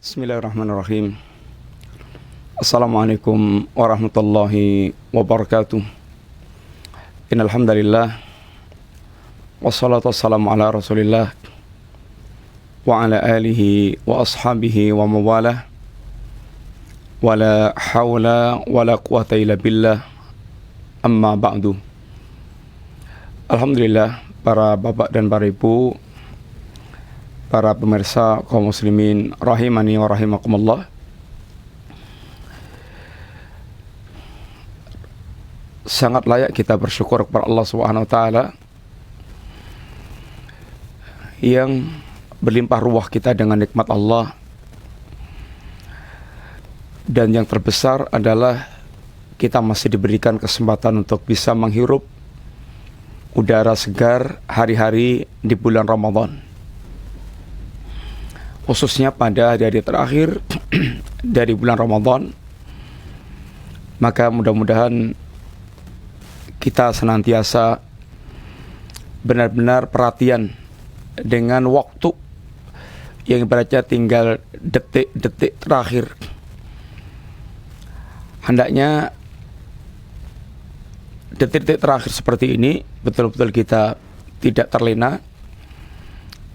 Bismillahirrahmanirrahim. Assalamualaikum warahmatullahi wabarakatuh. Innal hamdalillah wassalatu wassalamu ala Rasulillah wa ala alihi wa ashabihi wa mawalah. Wala haula wala quwata illa billah. Amma ba'du. Alhamdulillah, para bapak dan para ibu, para pemirsa kaum muslimin rahimani wa rahimakumullah. Sangat layak kita bersyukur kepada Allah Subhanahu wa taala yang berlimpah ruah kita dengan nikmat Allah. Dan yang terbesar adalah kita masih diberikan kesempatan untuk bisa menghirup udara segar hari-hari di bulan Ramadan. Khususnya pada hari terakhir dari bulan Ramadan. Maka mudah-mudahan kita senantiasa benar-benar perhatian dengan waktu yang ibaratnya tinggal detik-detik terakhir. Hendaknya detik-detik terakhir seperti ini betul-betul kita tidak terlena.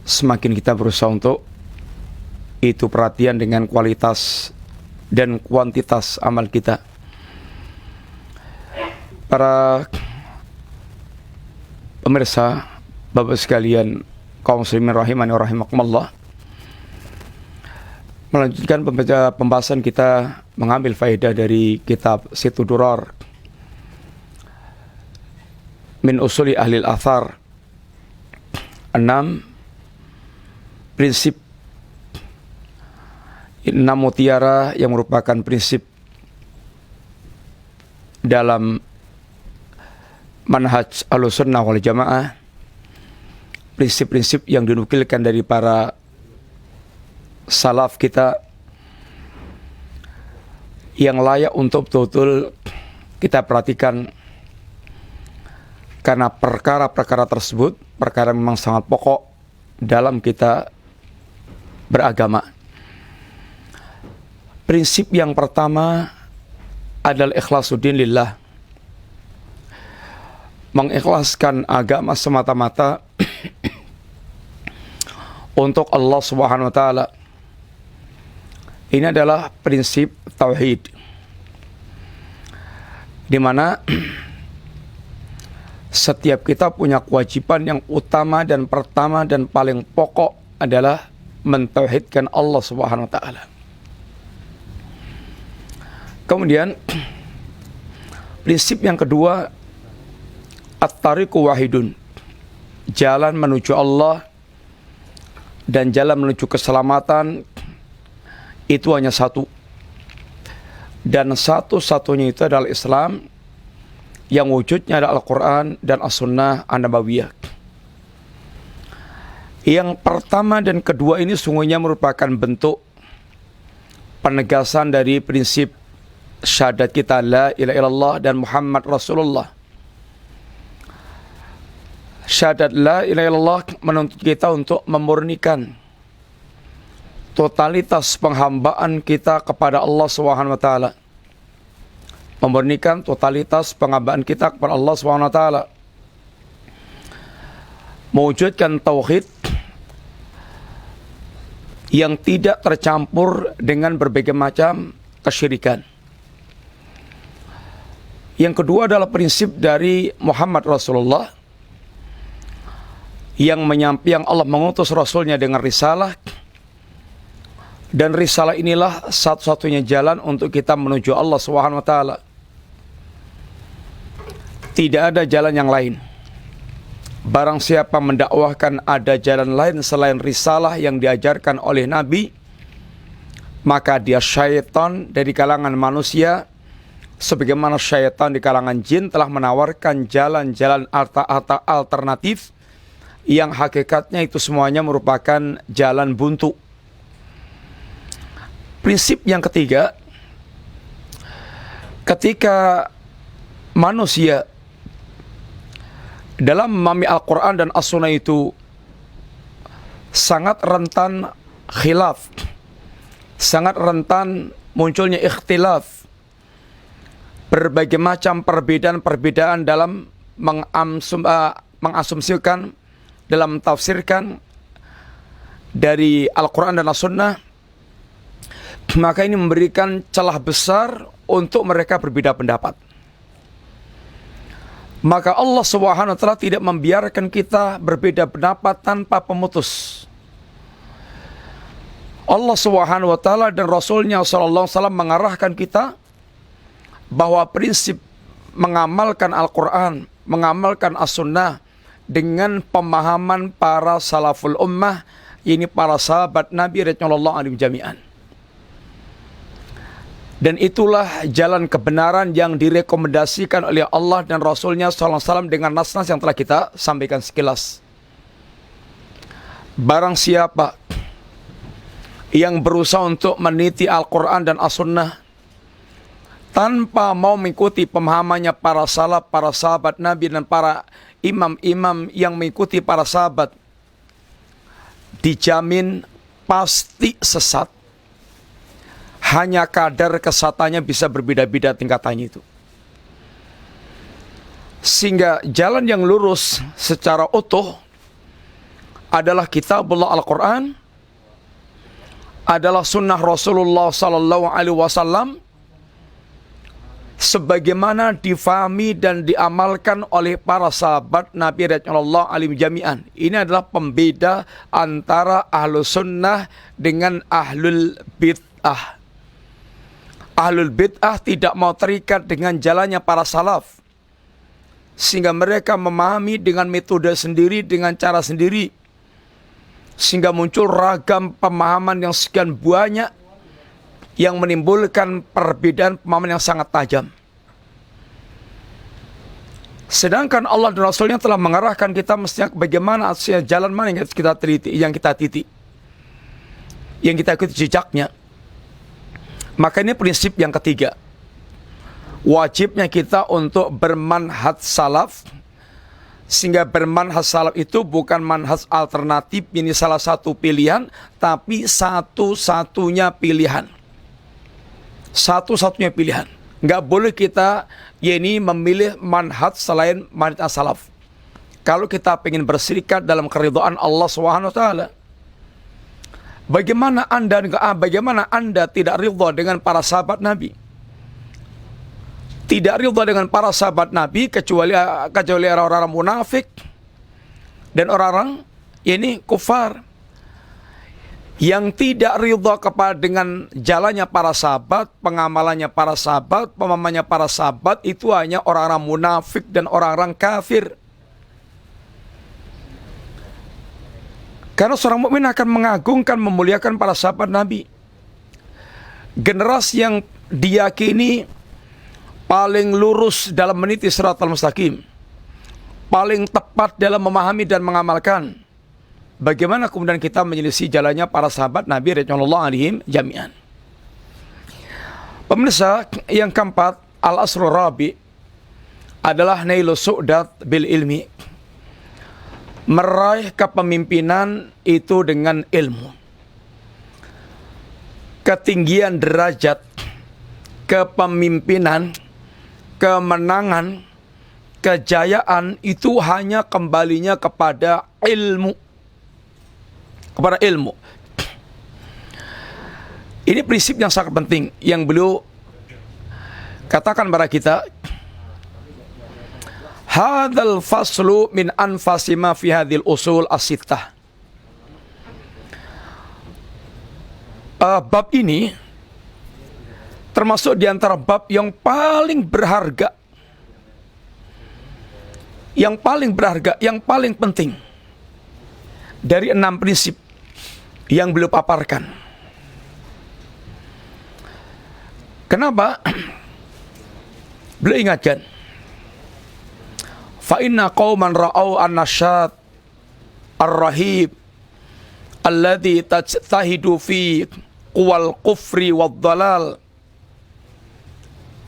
Semakin kita berusaha untuk itu perhatian dengan kualitas dan kuantitas amal kita. Para pemirsa, bapak sekalian, kaum muslimin rahimani wa rahimakumullah, melanjutkan pembahasan kita mengambil faedah dari kitab Situ Durar min usuli ahli al-athar, 6 prinsip, 6 mutiara yang merupakan prinsip dalam manhaj Ahlussunnah wal Jamaah, prinsip-prinsip yang dinukilkan dari para salaf kita yang layak untuk betul-betul kita perhatikan, karena perkara-perkara tersebut perkara memang sangat pokok dalam kita beragama. Prinsip yang pertama adalah ikhlasuddin lillah. Mengikhlaskan agama semata-mata untuk Allah Subhanahu wa taala. Ini adalah prinsip tauhid, di mana setiap kita punya kewajiban yang utama dan pertama dan paling pokok adalah mentauhidkan Allah Subhanahu wa taala. Kemudian prinsip yang kedua, at-tariqu wahidun. Jalan menuju Allah dan jalan menuju keselamatan itu hanya satu. Dan satu-satunya itu adalah Islam, yang wujudnya adalah Al-Quran dan As-Sunnah An-Nabawiyah. Yang pertama dan kedua ini sungguhnya merupakan bentuk penegasan dari prinsip syahadat kita la ilaha illallah dan Muhammad Rasulullah. Syahadat la ilaha illallah menuntut kita untuk memurnikan totalitas penghambaan kita kepada Allah Subhanahu wa taala. Memurnikan totalitas penghambaan kita kepada Allah Subhanahu wa taala. Mewujudkan tauhid yang tidak tercampur dengan berbagai macam kesyirikan. Yang kedua adalah prinsip dari Muhammad Rasulullah, yang Allah mengutus Rasulnya dengan risalah, dan risalah inilah satu-satunya jalan untuk kita menuju Allah Subhanahu wa taala. Tidak ada jalan yang lain. Barang siapa mendakwahkan ada jalan lain selain risalah yang diajarkan oleh Nabi, maka dia syaitan dari kalangan manusia, sebagaimana syaitan di kalangan jin telah menawarkan jalan-jalan alternatif yang hakikatnya itu semuanya merupakan jalan buntu. Prinsip yang ketiga, ketika manusia dalam memahami Al-Quran dan As-Sunnah itu sangat rentan khilaf, sangat rentan munculnya ikhtilaf, berbagai macam perbedaan-perbedaan dalam mengasumsikan, dalam tafsirkan dari Al-Quran dan As-Sunnah. Maka ini memberikan celah besar untuk mereka berbeda pendapat. Maka Allah Subhanahu wa taala tidak membiarkan kita berbeda pendapat tanpa pemutus. Allah Subhanahu wa taala dan Rasulnya sallallahu alaihi wasallam mengarahkan kita bahwa prinsip mengamalkan Al-Quran, mengamalkan As-Sunnah dengan pemahaman para salaful ummah, ini para sahabat Nabi radhiyallahu anhum jami'an. Dan itulah jalan kebenaran yang direkomendasikan oleh Allah dan Rasulnya sallallahu alaihi wasallam dengan nas-nas yang telah kita sampaikan sekilas. Barang siapa yang berusaha untuk meniti Al-Quran dan As-Sunnah tanpa mau mengikuti pemahamannya para salaf, para sahabat Nabi dan para imam-imam yang mengikuti para sahabat, dijamin pasti sesat. Hanya kadar kesatannya bisa berbeda-beda tingkatannya itu. Sehingga jalan yang lurus secara utuh adalah kitabullah Al-Quran, adalah sunnah Rasulullah sallallahu alaihi wasallam sebagaimana difahami dan diamalkan oleh para sahabat Nabi radhiyallahu anhum jami'an. Ini adalah pembeda antara ahlus sunnah dengan ahlul bid'ah. Ahlul bid'ah tidak mau terikat dengan jalannya para salaf, sehingga mereka memahami dengan metode sendiri, dengan cara sendiri, sehingga muncul ragam pemahaman yang sekian banyak yang menimbulkan perbedaan pemahaman yang sangat tajam. Sedangkan Allah dan Rasulnya telah mengarahkan kita mestinya bagaimana jalan mana yang kita teliti, yang kita titik, yang kita ikuti jejaknya. Maka ini prinsip yang ketiga. Wajibnya kita untuk bermanhaj salaf, sehingga bermanhaj salaf itu bukan manhaj alternatif, ini salah satu pilihan, tapi satu-satunya pilihan. Satu-satunya pilihan. Nggak boleh kita memilih manhaj selain manhaj salaf. Kalau kita ingin berserikat dalam keridhaan Allah Subhanahu wa taala. Bagaimana Anda tidak ridha dengan para sahabat Nabi? Tidak ridha dengan para sahabat Nabi kecuali orang-orang munafik dan orang-orang kufar yang tidak ridha dengan jalannya para sahabat, pengamalannya para sahabat, pemahamannya para sahabat, itu hanya orang-orang munafik dan orang-orang kafir. Karena seorang mukmin akan mengagungkan, memuliakan para sahabat Nabi. Generasi yang diyakini paling lurus dalam meniti siratal mustaqim, paling tepat dalam memahami dan mengamalkan. Bagaimana kemudian kita menyelisih jalannya para sahabat Nabi radhiyallahu anhum jami'an. Pemirsa, yang keempat, al-asrul rabi adalah nailus su'dat bil ilmi. Meraih kepemimpinan itu dengan ilmu. Ketinggian derajat kepemimpinan, kemenangan, kejayaan itu hanya kembalinya kepada ilmu. Kepada ilmu. Ini prinsip yang sangat penting yang beliau katakan kepada kita. Hadzal faslu min anfasi ma fi hadhil usul as-sittah. Bab ini termasuk di antara bab yang paling berharga, yang paling penting dari 6 prinsip yang beliau paparkan. Kenapa? Beliau ingatkan, fa inna qauman ra'au an-nasyat ar-rahib alladhi tajtahidu fi quwal kufri wad dalal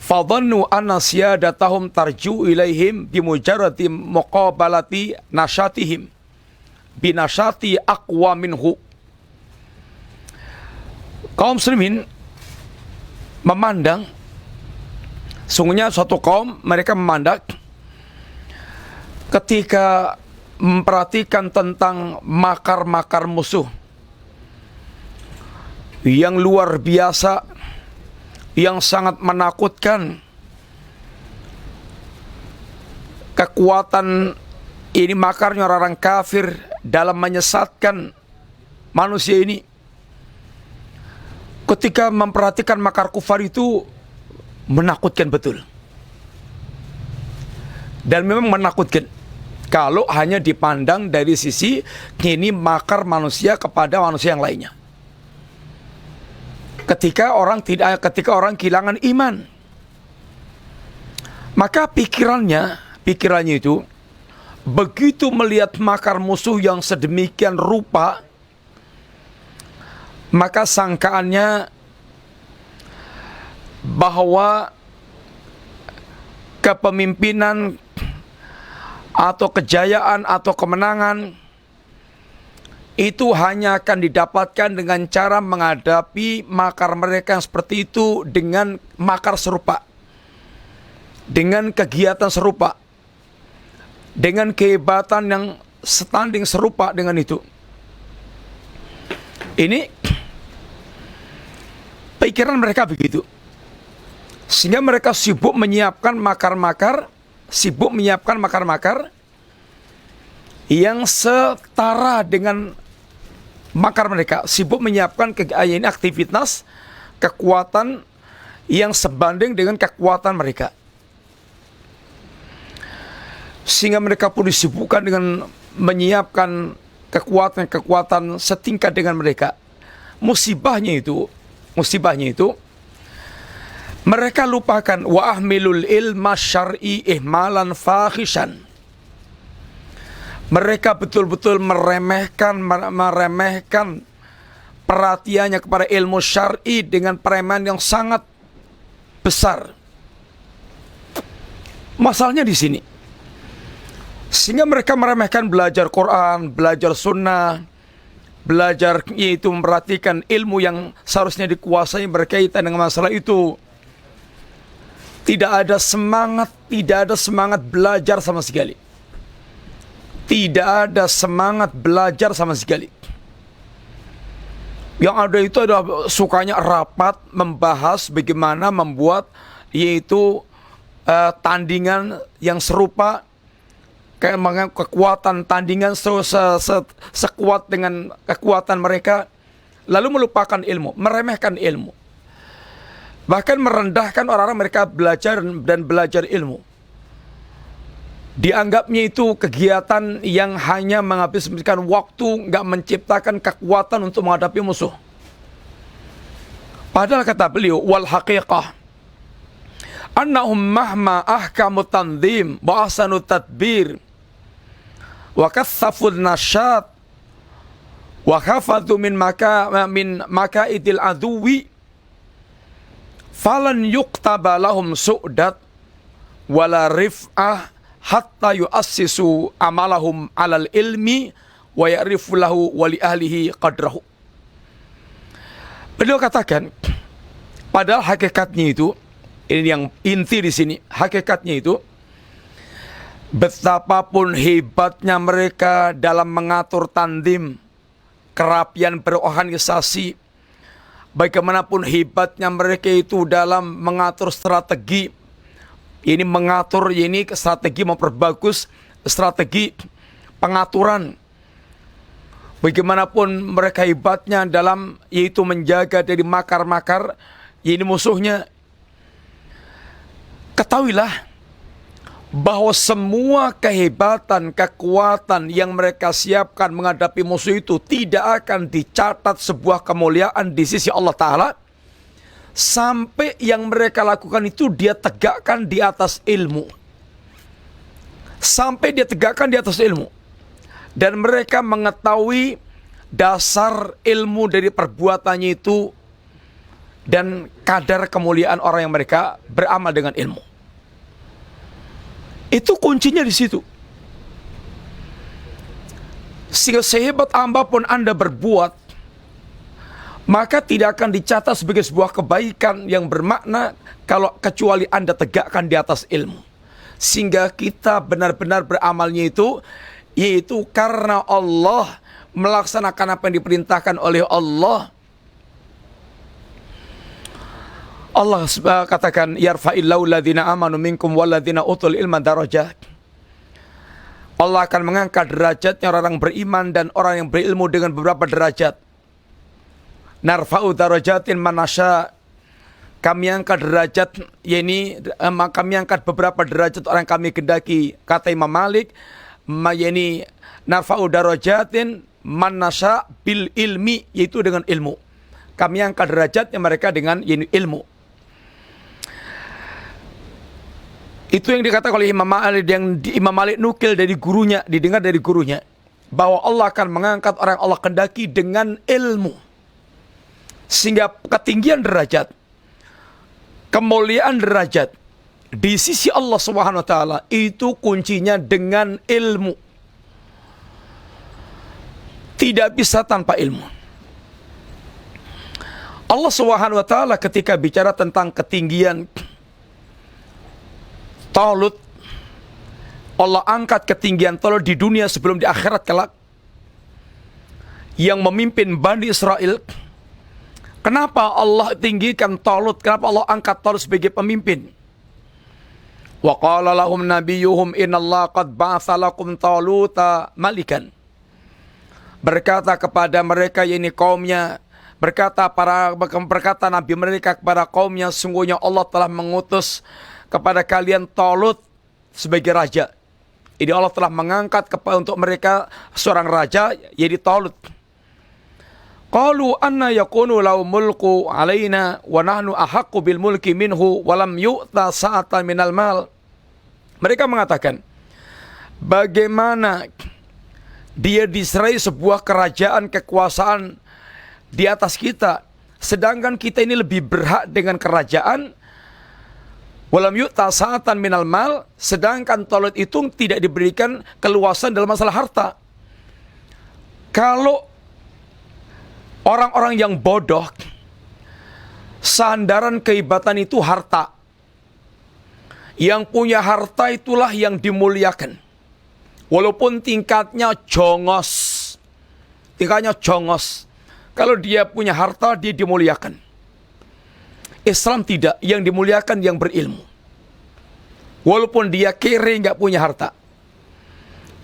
fadhannu anna siyadatahum tarju ilaihim bimujarrati muqabalati nasyatihim binasyati aqwa minhu. Kaum muslimin memandang, sungguhnya suatu kaum mereka memandang ketika memperhatikan tentang makar-makar musuh yang luar biasa, yang sangat menakutkan. Kekuatan ini, makarnya orang kafir dalam menyesatkan manusia ini. Ketika memperhatikan makar kufar itu menakutkan betul. Dan memang menakutkan kalau hanya dipandang dari sisi ini makar manusia kepada manusia yang lainnya. Ketika orang kehilangan iman, maka pikirannya itu begitu melihat makar musuh yang sedemikian rupa, maka sangkaannya bahwa kepemimpinan atau kejayaan atau kemenangan itu hanya akan didapatkan dengan cara menghadapi makar mereka yang seperti itu dengan makar serupa, dengan kegiatan serupa, dengan kehebatan yang setanding serupa dengan itu. Ini pikiran mereka begitu. Sehingga mereka sibuk menyiapkan makar-makar yang setara dengan makar mereka. Sibuk menyiapkan aktivitas kekuatan yang sebanding dengan kekuatan mereka. Sehingga mereka pun disibukkan dengan menyiapkan kekuatan-kekuatan setingkat dengan mereka. Musibahnya itu mereka lupakan wa ahmilul ilma syar'i ihmalan fahishan. Mereka betul-betul meremehkan perhatiannya kepada ilmu syar'i dengan peremehan yang sangat besar. Masalahnya di sini. Sehingga mereka meremehkan belajar Quran, belajar sunnah, belajar yaitu memperhatikan ilmu yang seharusnya dikuasai berkaitan dengan masalah itu. Tidak ada semangat belajar sama sekali. Tidak ada semangat belajar sama sekali. Yang ada itu adalah sukanya rapat membahas bagaimana membuat yaitu tandingan yang serupa, kayak kekuatan tandingan sekuat dengan kekuatan mereka, lalu melupakan ilmu, meremehkan ilmu, bahkan merendahkan orang-orang mereka belajar ilmu. Dianggapnya itu kegiatan yang hanya menghabiskan waktu, nggak menciptakan kekuatan untuk menghadapi musuh. Padahal kata beliau, wal haqiqah annahum mahma ahkamu tanzim wa ahsanu tadbir wa kathaful nasyat wa khafatu min makaidil aduwi falan yuktaba lahum su'dat wala rif'ah hatta yu'assisu amalahum alal ilmi wa ya'rifu lahu wa li ahlihi qadrahu. Beliau katakan, padahal hakikatnya itu, ini yang inti di sini, hakikatnya itu betapapun hebatnya mereka dalam mengatur tandim, kerapian berorganisasi, bagaimanapun hebatnya mereka itu dalam mengatur strategi, ini mengatur ini strategi memperbagus strategi pengaturan, bagaimanapun mereka hebatnya dalam yaitu menjaga dari makar-makar ini musuhnya, ketahuilah bahwa semua kehebatan, kekuatan yang mereka siapkan menghadapi musuh itu tidak akan dicatat sebuah kemuliaan di sisi Allah Ta'ala sampai yang mereka lakukan itu dia tegakkan di atas ilmu. Sampai dia tegakkan di atas ilmu. Dan mereka mengetahui dasar ilmu dari perbuatannya itu dan kadar kemuliaan orang yang mereka beramal dengan ilmu. Itu kuncinya di situ. Sehingga sehebat apapun Anda berbuat, maka tidak akan dicatat sebagai sebuah kebaikan yang bermakna kalau kecuali Anda tegakkan di atas ilmu. Sehingga kita benar-benar beramalnya itu, yaitu karena Allah, melaksanakan apa yang diperintahkan oleh Allah. Allah katakan, yarfa'illahu alladhina amanu minkum walladhina utul ilma darajat. Allah akan mengangkat derajatnya orang beriman dan orang yang berilmu dengan beberapa derajat. Narfa'u darajatin manasya. Kami angkat derajat, kami angkat beberapa derajat orang kami kendaki. Kata Imam Malik, narfa'u darajatin manasya bil ilmi, yaitu dengan ilmu. Kami angkat derajatnya mereka dengan ilmu. Itu yang dikatakan oleh Imam Malik, yang Imam Malik nukil dari gurunya, didengar dari gurunya, bahwa Allah akan mengangkat orang Allah kendaki dengan ilmu. Sehingga ketinggian derajat, kemuliaan derajat di sisi Allah Subhanahu wa taala itu kuncinya dengan ilmu. Tidak bisa tanpa ilmu. Allah Subhanahu wa taala ketika bicara tentang ketinggian Talut, Allah angkat ketinggian Talut di dunia sebelum di akhirat kelak, yang memimpin Bani Israel. Kenapa Allah tinggikan Talut? Kenapa Allah angkat Talut sebagai pemimpin? Wa qala lahum nabiyyuhum innallaha qad ba'atsa lakum Taluta malikan. Berkata kepada mereka, yakni kaumnya, berkata nabi mereka kepada kaumnya, sungguhnya Allah telah mengutus kepada kalian Talut sebagai raja. Jadi Allah telah mengangkat untuk mereka seorang raja, yaitu Talut. Qalu anna yakunu lahu mulku alaina wa nahnu ahaqqu bil mulki minhu wa lam yu'ta sa'atan minal mal. Mereka mengatakan, bagaimana dia diserai sebuah kerajaan kekuasaan di atas kita, sedangkan kita ini lebih berhak dengan kerajaan. Walam yu'ta sa'atan minal mal, sedangkan Talut itu tidak diberikan keluasan dalam masalah harta. Kalau orang-orang yang bodoh, sandaran kehebatan itu harta. Yang punya harta itulah yang dimuliakan. Walaupun tingkatnya jongos. Tingkatnya jongos. Kalau dia punya harta, dia dimuliakan. Islam tidak. Yang dimuliakan yang berilmu. Walaupun dia kere, nggak punya harta.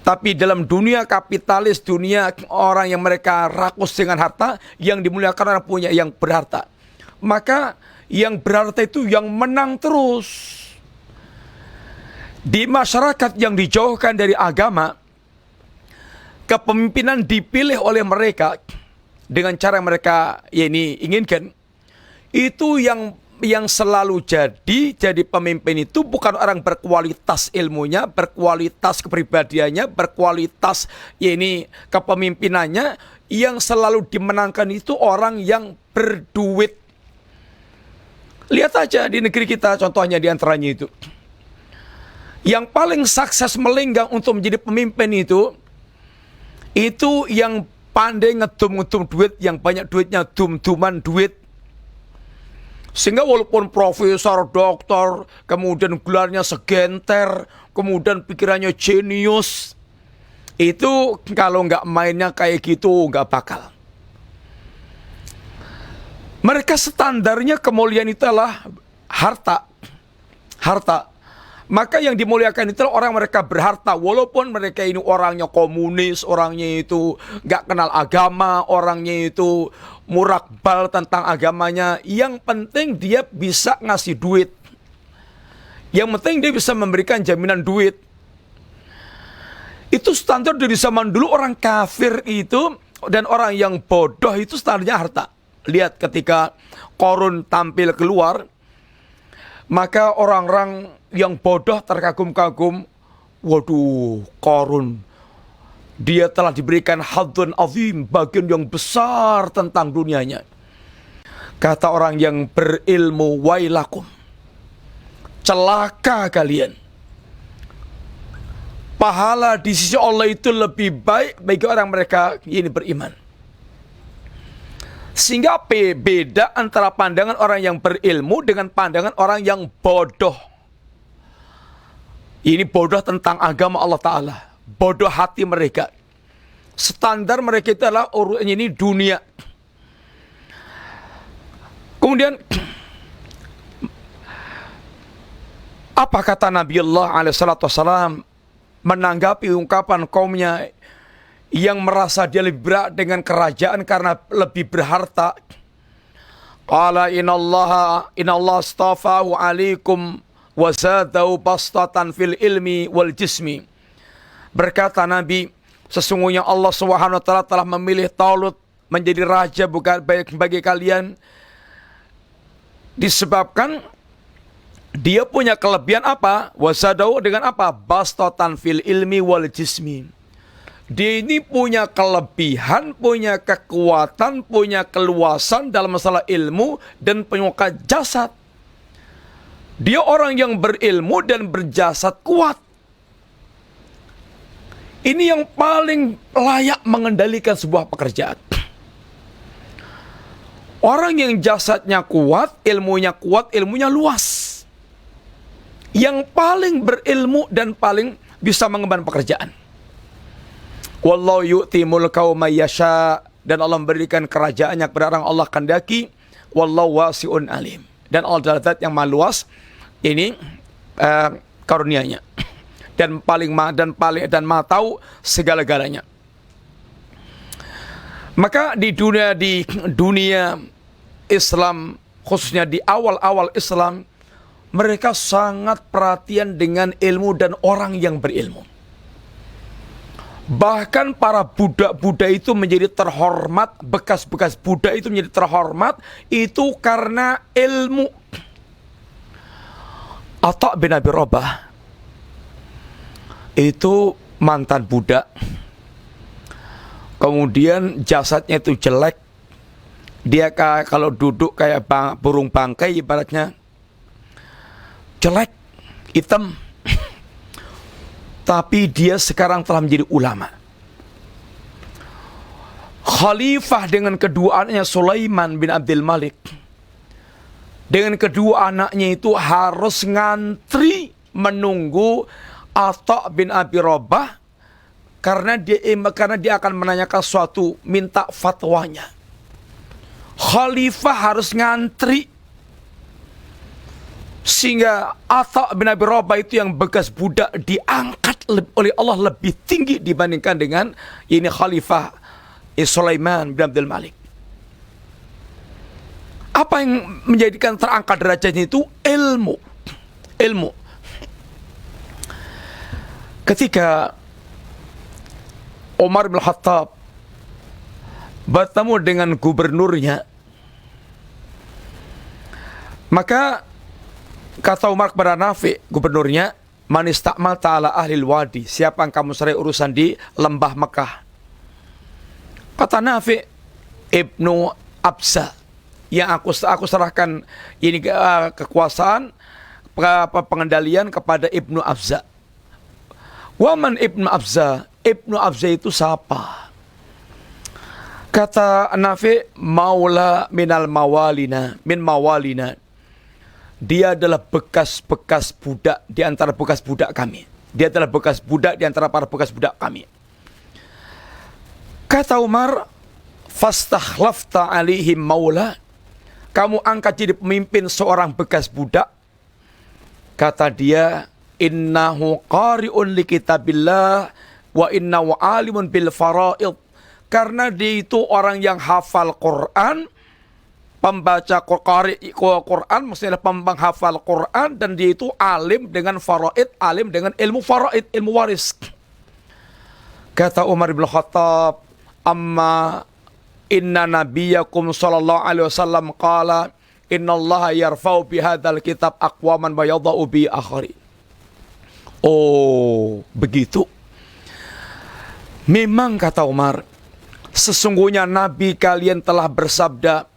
Tapi dalam dunia kapitalis, dunia orang yang mereka rakus dengan harta, yang dimuliakan orang punya yang berharta. Maka yang berharta itu yang menang terus. Di masyarakat yang dijauhkan dari agama, kepemimpinan dipilih oleh mereka dengan cara yang mereka inginkan. Itu yang selalu jadi pemimpin itu bukan orang berkualitas ilmunya, berkualitas kepribadiannya, berkualitas kepemimpinannya. Yang selalu dimenangkan itu orang yang berduit. Lihat aja di negeri kita, contohnya di antaranya itu. Yang paling sukses melenggang untuk menjadi pemimpin itu yang pandai ngedum-ngedum duit, yang banyak duitnya, dum-duman duit. Sehingga walaupun profesor, doktor, kemudian gelarnya segenter, kemudian pikirannya jenius, itu kalau nggak mainnya kayak gitu nggak bakal. Mereka standarnya kemuliaan itu adalah harta. Harta. Maka yang dimuliakan itu orang mereka berharta. Walaupun mereka ini orangnya komunis, orangnya itu nggak kenal agama, orangnya itu murakbal tentang agamanya. Yang penting dia bisa ngasih duit. Yang penting dia bisa memberikan jaminan duit. Itu standar dari zaman dulu. Orang kafir itu dan orang yang bodoh itu standarnya harta. Lihat ketika Qarun tampil keluar, maka orang-orang yang bodoh terkagum-kagum. Waduh, Qarun, dia telah diberikan hadun azim, bagian yang besar tentang dunianya. Kata orang yang berilmu, wailakum, celaka kalian. Pahala di sisi Allah itu lebih baik bagi orang mereka ini beriman. Sehingga beda antara pandangan orang yang berilmu dengan pandangan orang yang bodoh. Ini bodoh tentang agama Allah Ta'ala. Bodoh hati mereka. Standar mereka itu adalah ini dunia. Kemudian apa kata Nabiullah alaihissalam menanggapi ungkapan kaumnya yang merasa dia lebih berat dengan kerajaan karena lebih berharta? Qala innallaha astafahu alaikum wa zadahu bastatan fil ilmi wal jismi. Berkata Nabi, sesungguhnya Allah Subhanahu wa taala telah memilih Talut menjadi raja bukan bagi kalian disebabkan dia punya kelebihan apa? Wasadau dengan apa? Bastatan fil ilmi wal jismi. Dia ini punya kelebihan, punya kekuatan, punya keluasan dalam masalah ilmu dan penyuka jasad. Dia orang yang berilmu dan berjasad kuat. Ini yang paling layak mengendalikan sebuah pekerjaan. Orang yang jasadnya kuat, ilmunya luas. Yang paling berilmu dan paling bisa mengemban pekerjaan. Wallahu yu'ti mulkahu may yasha, dan Allah memberikan kerajaannya kepada orang Allah kehendaki. Wallahu wasi'un alim, dan Allah adalah zat yang maha luas ini karunia-Nya dan maha tahu segala-galanya. Maka di dunia Islam, khususnya di awal-awal Islam, mereka sangat perhatian dengan ilmu dan orang yang berilmu. Bahkan para budak-budak itu menjadi terhormat, bekas-bekas budak itu menjadi terhormat, itu karena ilmu. Atha bin Abi Rabah itu mantan budak. Kemudian jasadnya itu jelek. Dia kalau duduk kayak burung bangkai ibaratnya. Jelek, hitam. Tapi dia sekarang telah menjadi ulama. Khalifah dengan kedua anaknya Sulaiman bin Abdul Malik. Dengan kedua anaknya itu harus ngantri menunggu Atha bin Abi Rabah karena dia akan menanyakan suatu, minta fatwanya. Khalifah harus ngantri. Sehingga Atha bin Abi Rabah itu yang bekas budak diangkat oleh Allah lebih tinggi dibandingkan dengan ini Khalifah Sulaiman bin Abdul Malik. Apa yang menjadikan terangkat derajatnya itu? Ilmu. Ketika Umar bin Khattab bertemu dengan gubernurnya, maka kata Umar kepada Nafi, gubernurnya, man istakmal ta'ala ahlil wadi, siapa yang kamu serai urusan di lembah Mekah? Kata Nafi, Ibnu Abza, yang aku serahkan ini kekuasaan pengendalian kepada Ibnu Abza. Waman Ibnu Abza? Ibnu Abza itu siapa? Kata Nafi, maula minal mawalina, min mawalina. Dia adalah bekas-bekas budak di antara bekas budak kami. Dia adalah bekas budak di antara para bekas budak kami. Kata Umar, fastakhlafta alaihim maula. Kamu angkat jadi pemimpin seorang bekas budak. Kata dia, innahu qari'un li kitabillah wa innahu alimun bil fara'id. Karena dia itu orang yang hafal Quran, pembaca Quran, maksudnya penghafal Quran, dan dia itu alim dengan faraid, alim dengan ilmu faraid, ilmu waris. Kata Umar bin Khattab, amma inna nabiyakum sallallahu alaihi wasallam qala innallaha yarfa'u bihadzal kitab aqwaman wa yadha'u bi akhari. Oh, begitu. Memang kata Umar, sesungguhnya nabi kalian telah bersabda,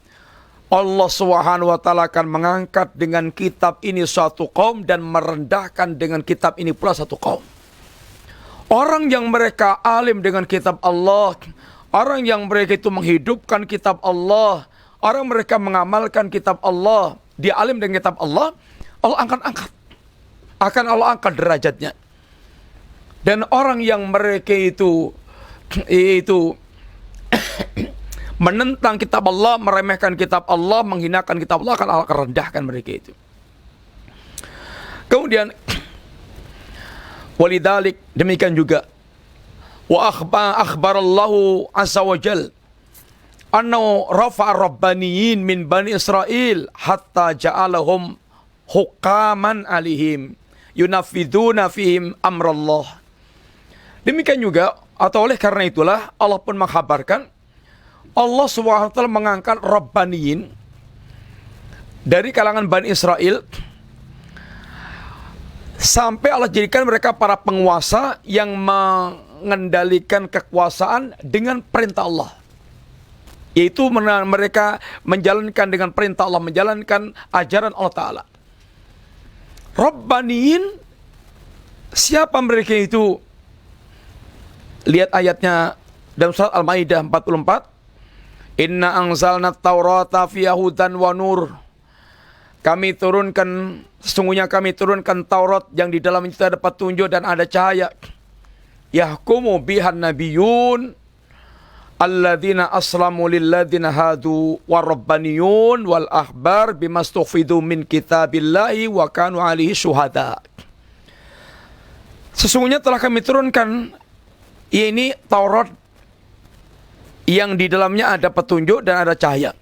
Allah Subhanahu wa taala akan mengangkat dengan kitab ini suatu kaum dan merendahkan dengan kitab ini pula satu kaum. Orang yang mereka alim dengan kitab Allah, orang yang mereka itu menghidupkan kitab Allah, orang mereka mengamalkan kitab Allah, dia alim dengan kitab Allah, Allah akan Allah angkat derajatnya. Dan orang yang mereka itu menentang kitab Allah, meremehkan kitab Allah, menghinakan kitab Allah, akan Allah rendahkan mereka itu. Kemudian walidalik, demikian juga wa akhbarallahu azza wa jal annahu rafa'a rabbaniyin min bani Israel hatta ja'alahum hukaman alihim yunafiduna fihim amrallah. Demikian juga, atau oleh karena itulah Allah pun mengkhabarkan Allah SWT mengangkat rabbaniyin dari kalangan Bani Israel sampai Allah jadikan mereka para penguasa yang mengendalikan kekuasaan dengan perintah Allah, yaitu mereka menjalankan dengan perintah Allah, menjalankan ajaran Allah Ta'ala. Rabbaniyin, siapa mereka itu? Lihat ayatnya dalam surat Al-Maidah 44. Inna anzalna taurata fiha hudan wa nur. Sesungguhnya kami turunkan Taurat yang di dalam itu ada petunjuk dan ada cahaya. Yahkumu bihan nabiyun alladzina aslamu lilladzina hadu warabbaniyun wal ahbar bimastufidu min kitabillahi wa kanu alihi syuhada. Sesungguhnya telah kami turunkan ini Taurat yang di dalamnya ada petunjuk dan ada cahaya,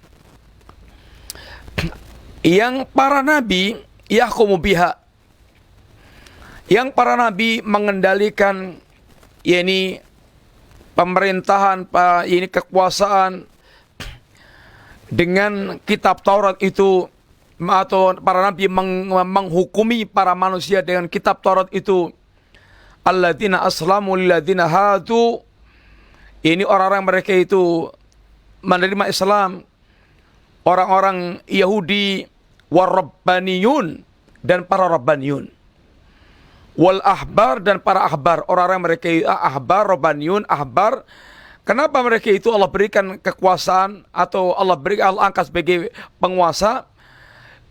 yang para nabi yahkumu biha, yang para nabi mengendalikan yakni pemerintahan, ini kekuasaan dengan kitab Taurat itu, atau para nabi menghukumi para manusia dengan kitab Taurat itu. Alladzina aslamu lilladzina hadu, ini orang-orang mereka itu menerima Islam, orang-orang Yahudi, warabbaniyun, dan para rabbaniyun, wal ahbar, dan para ahbar, orang-orang mereka ahbar, rabbaniyun, ahbar. Kenapa mereka itu Allah berikan kekuasaan atau Allah angkat sebagai penguasa?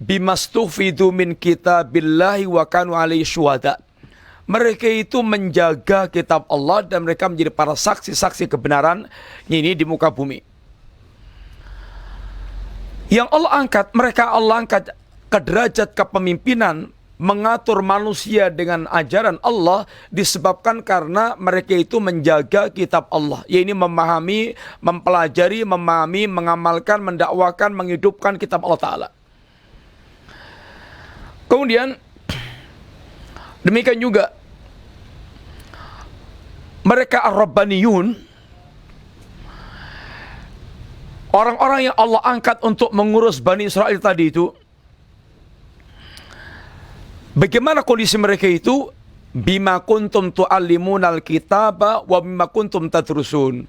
Bimastufidu min kitabillahi wa kanu alaihi syuhada. Mereka itu menjaga kitab Allah dan mereka menjadi para saksi-saksi kebenaran ini di muka bumi. Yang Allah angkat, mereka Allah angkat ke derajat kepemimpinan, mengatur manusia dengan ajaran Allah, disebabkan karena mereka itu menjaga kitab Allah. Yaitu memahami, mempelajari, memahami, mengamalkan, mendakwakan, menghidupkan kitab Allah Ta'ala. Kemudian demikian juga mereka ar-rabbaniyun, orang-orang yang Allah angkat untuk mengurus Bani Israel tadi itu. Bagaimana kondisi mereka itu? Bima kuntum tu'allimunal kitaba wa bima kuntum tadrusun.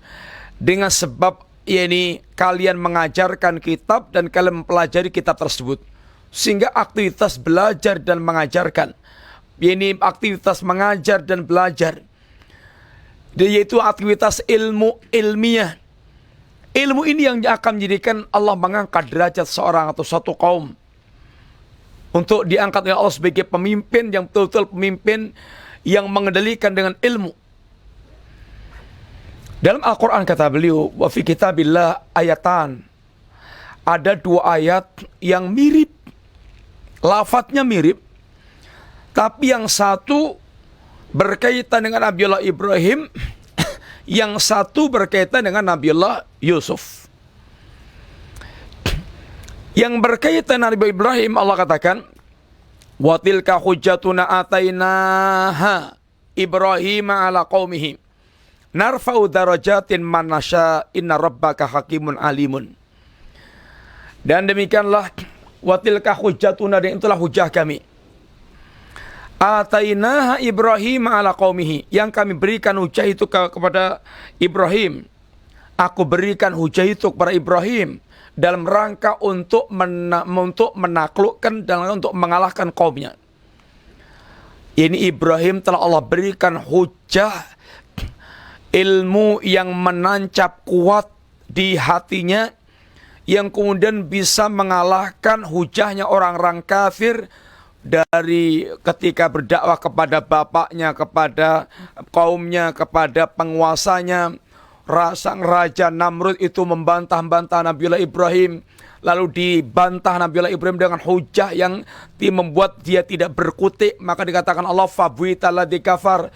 Dengan sebab yakni kalian mengajarkan kitab dan kalian mempelajari kitab tersebut. Sehingga aktivitas belajar dan mengajarkan, ini aktivitas mengajar dan belajar, yaitu aktivitas ilmiah. Ilmu ini yang akan menjadikan Allah mengangkat derajat seorang atau satu kaum untuk diangkat oleh Allah sebagai pemimpin yang betul-betul pemimpin yang mengendalikan dengan ilmu. Dalam Al-Quran kata beliau, wa fi kitabillah ayatan, ada dua ayat yang mirip, lafadznya mirip, tapi yang satu berkaitan dengan Nabiullah Ibrahim, yang satu berkaitan dengan Nabiullah Yusuf. Yang berkaitan dengan Nabi Ibrahim, Allah katakan, wa tilka hujjatuna atainaha Ibrahim ala qaumihi narfa'u darajatin man nasha inna rabbaka hakimun alimun. Dan demikianlah wa tilka hujjatuna, dan itulah hujah kami, atainaha Ibrahim ala qaumihi, yang kami berikan hujah itu kepada Ibrahim. Aku berikan hujah itu kepada Ibrahim dalam rangka untuk menaklukkan dan untuk mengalahkan kaumnya. Ini Ibrahim telah Allah berikan hujah ilmu yang menancap kuat di hatinya, yang kemudian bisa mengalahkan hujahnya orang-orang kafir dari ketika berdakwah kepada bapaknya, kepada kaumnya, kepada penguasanya. Sang Raja Namrud itu membantah-bantah Nabiullah Ibrahim, lalu dibantah Nabiullah Ibrahim dengan hujah yang membuat dia tidak berkutik. Maka dikatakan Allah, fabuita ladzi kafar,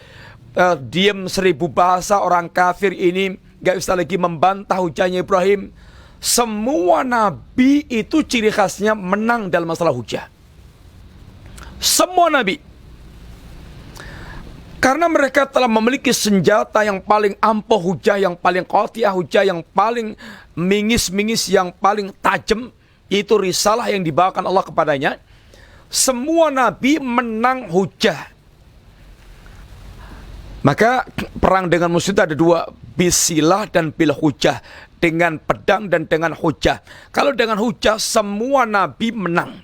diam 1000 bahasa, orang kafir ini gak bisa lagi membantah hujahnya Ibrahim. Semua nabi itu ciri khasnya menang dalam masalah hujah. Semua nabi. Karena mereka telah memiliki senjata yang paling ampuh hujah, yang paling qatiyah hujah, yang paling mingis-mingis, yang paling tajam, yaitu risalah yang dibawakan Allah kepadanya. Semua nabi menang hujah. Maka perang dengan musuh itu ada dua, bisilah dan bil hujah, dengan pedang dan dengan hujah. Kalau dengan hujah semua nabi menang.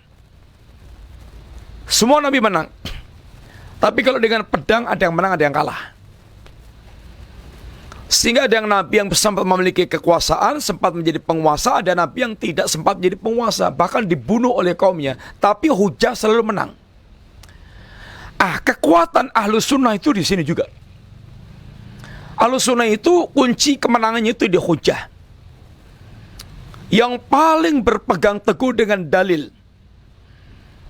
Semua nabi menang. Tapi kalau dengan pedang ada yang menang, ada yang kalah. Sehingga ada yang nabi yang sempat memiliki kekuasaan, sempat menjadi penguasa, ada nabi yang tidak sempat menjadi penguasa, bahkan dibunuh oleh kaumnya, tapi hujah selalu menang. Kekuatan Ahlus Sunnah itu di sini juga. Ahlus Sunnah itu kunci kemenangannya itu di hujah. Yang paling berpegang teguh dengan dalil,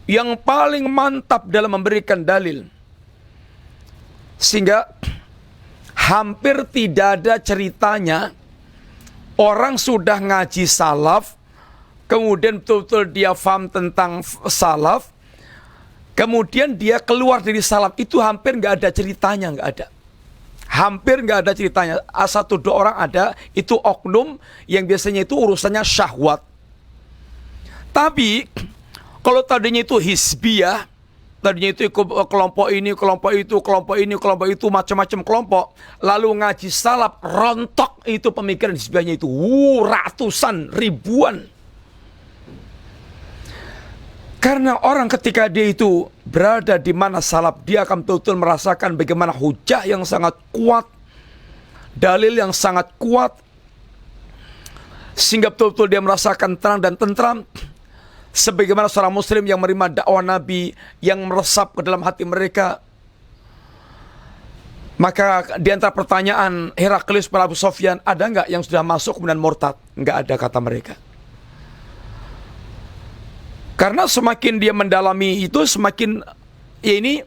yang paling mantap dalam memberikan dalil. Sehingga hampir tidak ada ceritanya orang sudah ngaji salaf, kemudian betul-betul dia paham tentang salaf, kemudian dia keluar dari salaf, itu hampir nggak ada ceritanya, nggak ada. Hampir nggak ada ceritanya. Satu dua orang ada, itu oknum yang biasanya itu urusannya syahwat. Tapi kalau tadinya itu hizbiyah, tadinya itu kelompok ini, kelompok itu, kelompok ini, kelompok itu, macam-macam kelompok, lalu ngaji salaf, rontok itu pemikiran hizbiyahnya itu, ratusan, ribuan. Karena orang ketika dia itu berada di mana salaf, dia akan betul-betul merasakan bagaimana hujah yang sangat kuat, dalil yang sangat kuat, sehingga betul-betul dia merasakan tenang dan tentram. Sebagaimana seorang muslim yang menerima dakwah Nabi yang meresap ke dalam hati mereka. Maka di antara pertanyaan Heraklius pada Abu Sufyan, ada nggak yang sudah masuk kemudian murtad? Nggak ada, kata mereka. Karena semakin dia mendalami itu, semakin ini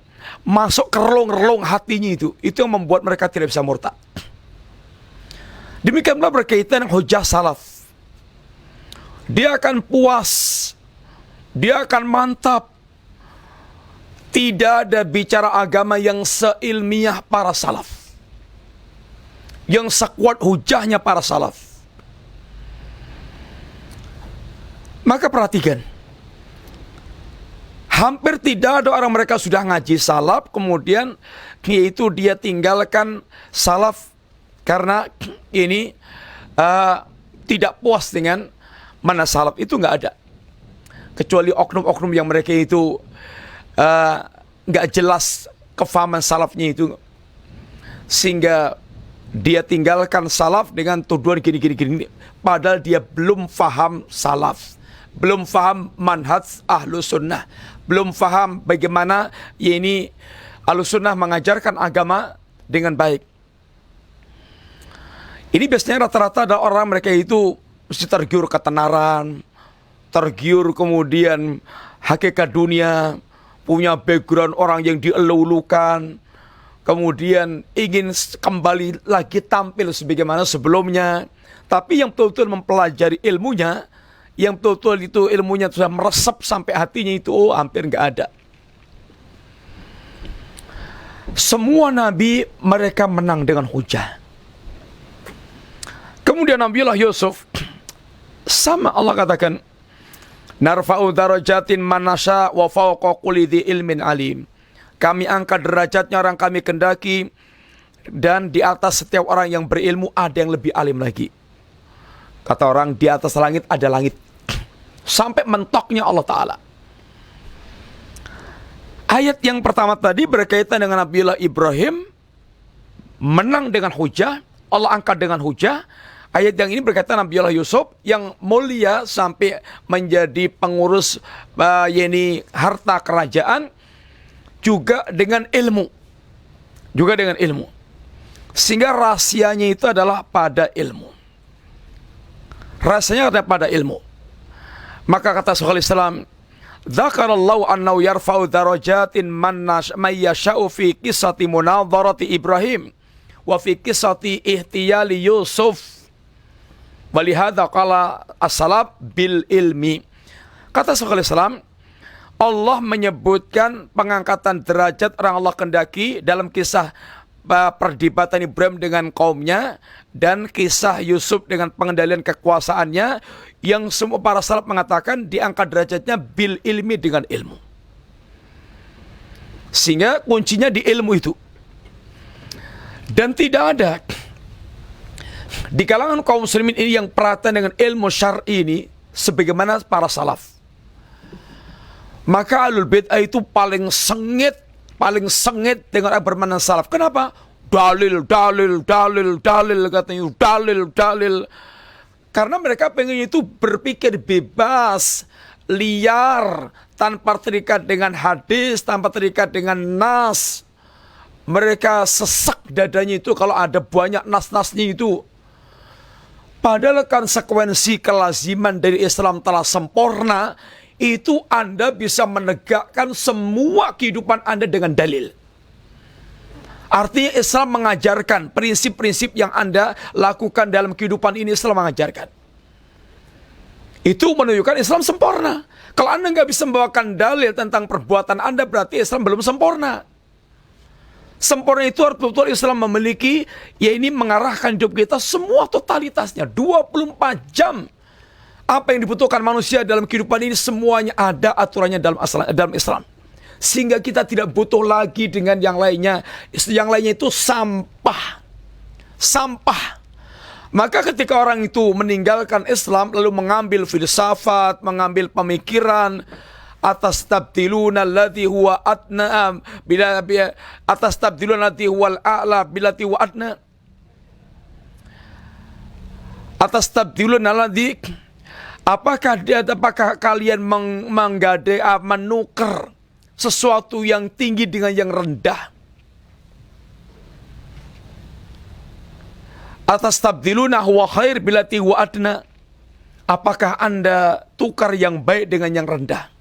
masuk ke relung-relung hatinya itu yang membuat mereka tidak bisa murtad. Demikianlah berkaitan dengan hujah salaf. Dia akan puas, dia akan mantap. Tidak ada bicara agama yang seilmiah para salaf, yang sekuat hujahnya para salaf. Maka perhatikan, hampir tidak ada orang mereka sudah ngaji salaf, kemudian yaitu dia tinggalkan salaf karena ini tidak puas dengan mana salaf. Itu nggak ada. Kecuali oknum-oknum yang mereka itu nggak jelas kefahaman salafnya itu, sehingga dia tinggalkan salaf dengan tuduhan gini. Padahal dia belum faham salaf, belum faham manhaj Ahlus Sunnah, belum faham bagaimana ini Ahlus Sunnah mengajarkan agama dengan baik. Ini biasanya rata-rata ada orang mereka itu mesti tergiur ketenaran, tergiur kemudian hakikat dunia, punya background orang yang dielulukan, kemudian ingin kembali lagi tampil sebagaimana sebelumnya. Tapi yang betul-betul mempelajari ilmunya, yang betul-betul itu ilmunya sudah meresap sampai hatinya itu, hampir nggak ada. Semua nabi mereka menang dengan hujah. Kemudian Nabiullah Yusuf, sama Allah katakan, narfa'u darajatin man nasya wa fawqa kulli dzi ilmin alim. Kami angkat derajatnya orang kami kendaki, dan di atas setiap orang yang berilmu ada yang lebih alim lagi. Kata orang, di atas langit ada langit. Sampai mentoknya Allah Ta'ala. Ayat yang pertama tadi berkaitan dengan Nabiullah Ibrahim menang dengan hujah. Allah angkat dengan hujah. Ayat yang ini berkaitan Nabiullah Yusuf yang mulia sampai menjadi pengurus harta kerajaan juga dengan ilmu. Juga dengan ilmu. Sehingga rahasianya itu adalah pada ilmu. Rahasianya ada pada ilmu. Maka kata Syekhul Islam, Dzakarallahu annahu yarfa'u darajatin man yasha'u fi qissati munadharati Ibrahim wa fi qissati ihtiyali Yusuf. Walihada qala as-salaf bil ilmi. Kata Syekhul Islam, Allah menyebutkan pengangkatan derajat orang Allah kendaki dalam kisah perdebatan Ibrahim dengan kaumnya dan kisah Yusuf dengan pengendalian kekuasaannya, yang semua para salaf mengatakan diangkat derajatnya bil ilmi, dengan ilmu. Sehingga kuncinya di ilmu itu. Dan tidak ada di kalangan kaum muslimin ini yang perhatian dengan ilmu syar'i ini sebagaimana para salaf. Maka ahlul bid'ah itu paling sengit dengan bermanan salaf. Kenapa? Dalil katanya, dalil. Karena mereka pengen itu berpikir bebas, liar, tanpa terikat dengan hadis, tanpa terikat dengan nas. Mereka sesak dadanya itu kalau ada banyak nas-nasnya itu. Padahal konsekuensi kelaziman dari Islam telah sempurna. Itu Anda bisa menegakkan semua kehidupan Anda dengan dalil. Artinya Islam mengajarkan prinsip-prinsip yang Anda lakukan dalam kehidupan ini, Islam mengajarkan. Itu menunjukkan Islam sempurna. Kalau Anda nggak bisa membawakan dalil tentang perbuatan Anda, berarti Islam belum sempurna. Sempurna itu harus betul Islam memiliki, ya ini mengarahkan hidup kita semua totalitasnya, 24 jam. Apa yang dibutuhkan manusia dalam kehidupan ini semuanya ada aturannya dalam Islam. Sehingga kita tidak butuh lagi dengan yang lainnya. Yang lainnya itu sampah. Maka ketika orang itu meninggalkan Islam lalu mengambil filsafat, mengambil pemikiran, atas tabdiluna allati huwa adna atas tabdiluna allati huwal a'la billati huwa adna, atas tabdiluna allati, apakah kalian menukar sesuatu yang tinggi dengan yang rendah? Atas tabdiluna huwa khair billati huwa adna, apakah Anda tukar yang baik dengan yang rendah?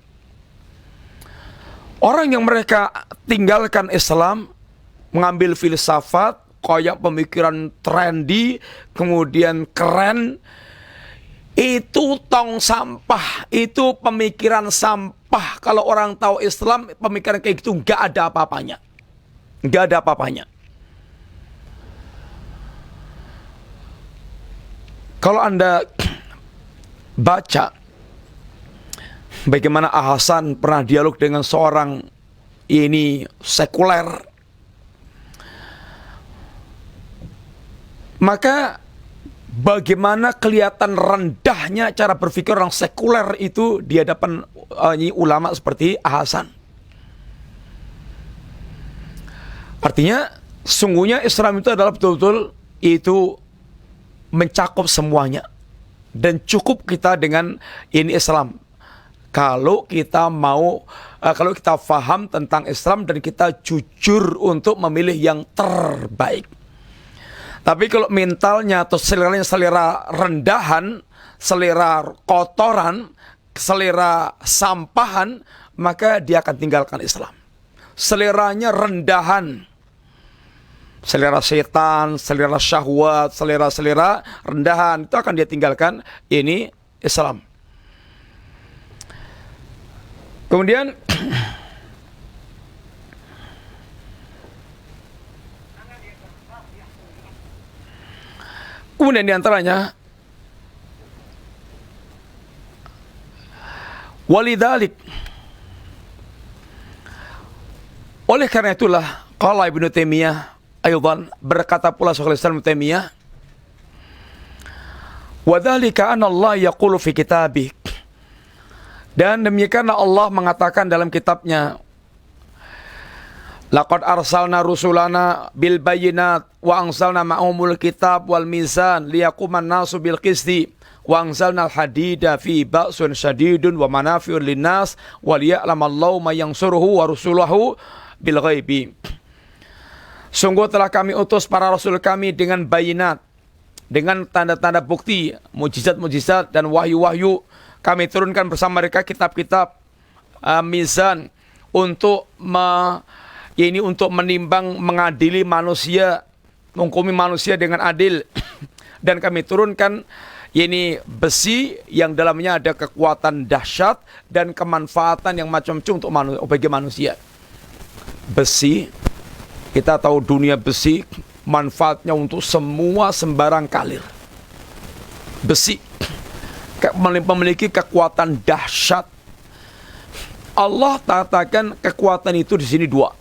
Orang yang mereka tinggalkan Islam, mengambil filsafat, kayak pemikiran trendy, kemudian keren, itu tong sampah, itu pemikiran sampah. Kalau orang tahu Islam, pemikiran kayak gitu nggak ada apa-apanya. Nggak ada apa-apanya. Kalau Anda baca bagaimana Hasan pernah dialog dengan seorang ini sekuler, maka bagaimana kelihatan rendahnya cara berpikir orang sekuler itu di hadapan ulama seperti Hasan. Artinya sungguhnya Islam itu adalah betul-betul itu mencakup semuanya, dan cukup kita dengan ini Islam. Kalau kita kalau kita faham tentang Islam dan kita jujur untuk memilih yang terbaik. Tapi kalau mentalnya atau selera rendahan, selera kotoran, selera sampahan, maka dia akan tinggalkan Islam. Seleranya rendahan, selera setan, selera syahwat, selera rendahan, itu akan dia tinggalkan ini Islam. Kemudian diantaranya walidalik, oleh karena itulah qala Ibnu Taimiyah aydan, berkata pula Syekhul Islam Ibnu Taimiyah, wa dzalika anna Allah yaqulu fi kitabih, dan demikianlah Allah mengatakan dalam kitabnya, Laqad arsalna rusulana bil bayyinat wa anzalna ma'ahumul kitab wal mizan liyaquman nasu bil qisti wa anzalna al hadida fi ba'sun syadidun wa manafi'un linnas wa liya'lamallahu may yansuruhu wa rusuluhu bil ghaibi. Sungguh telah kami utus para rasul kami dengan bayinat, dengan tanda-tanda bukti, mujizat-mujizat dan wahyu-wahyu. Kami turunkan bersama mereka kitab-kitab, mizan untuk untuk menimbang, mengadili manusia, menghukumi manusia dengan adil. Dan kami turunkan besi yang dalamnya ada kekuatan dahsyat dan kemanfaatan yang macam-macam untuk bagi manusia. Besi, kita tahu dunia besi manfaatnya untuk semua sembarang kalir. Besi memiliki kekuatan dahsyat. Allah katakan kekuatan itu di sini dua.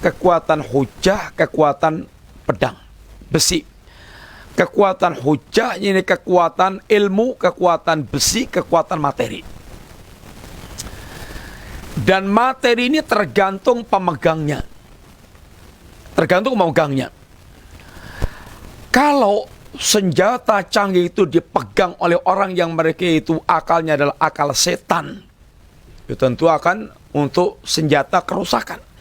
Kekuatan hujah, kekuatan pedang, besi. Kekuatan hujah ini kekuatan ilmu, kekuatan besi, kekuatan materi. Dan materi ini tergantung pemegangnya. Tergantung pemegangnya. Kalau senjata canggih itu dipegang oleh orang yang mereka itu akalnya adalah akal setan, itu tentu akan untuk senjata kerusakan.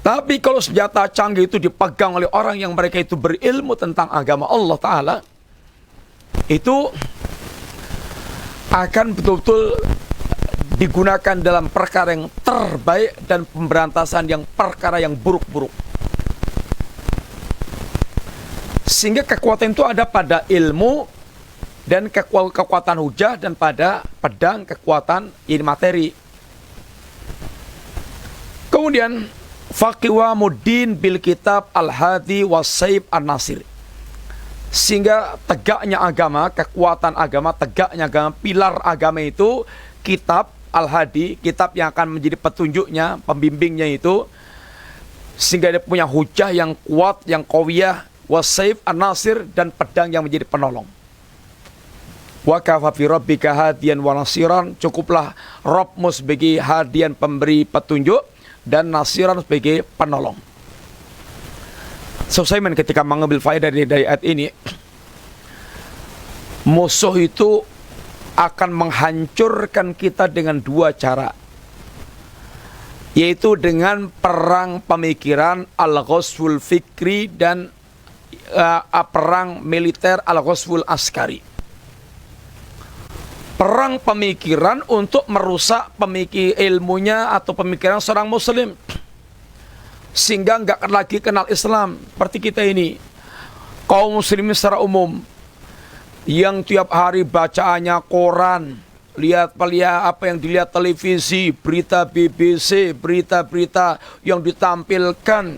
Tapi kalau senjata canggih itu dipegang oleh orang yang mereka itu berilmu tentang agama Allah Ta'ala, itu akan betul-betul digunakan dalam perkara yang terbaik dan pemberantasan yang perkara yang buruk-buruk. Sehingga kekuatan itu ada pada ilmu dan kekuatan hujah, dan pada pedang kekuatan materi. Kemudian faqiwamuddin bil kitab al-hadi was-saib an-nasir. Sehingga tegaknya agama, kekuatan agama, tegaknya agama, pilar agama itu kitab al-hadi, kitab yang akan menjadi petunjuknya, pembimbingnya itu, sehingga dia punya hujah yang kuat, yang qawiyah, was-saib an-nasir, dan pedang yang menjadi penolong. Wa kafa fi rabbika hadiyan wa nasiran, cukuplah Rabbmu sebagai hadian, pemberi petunjuk, dan nasiran sebagai penolong. Sulaiman ketika mengambil faedah dari ayat ini, musuh itu akan menghancurkan kita dengan dua cara, yaitu dengan perang pemikiran al-ghazwul fikri dan perang militer al-ghazwul askari. Perang pemikiran untuk merusak ilmunya atau pemikiran seorang muslim, sehingga nggak lagi kenal Islam. Seperti kita ini, kaum muslimin secara umum, yang tiap hari bacaannya koran, lihat apa yang dilihat televisi, berita BBC, berita-berita yang ditampilkan,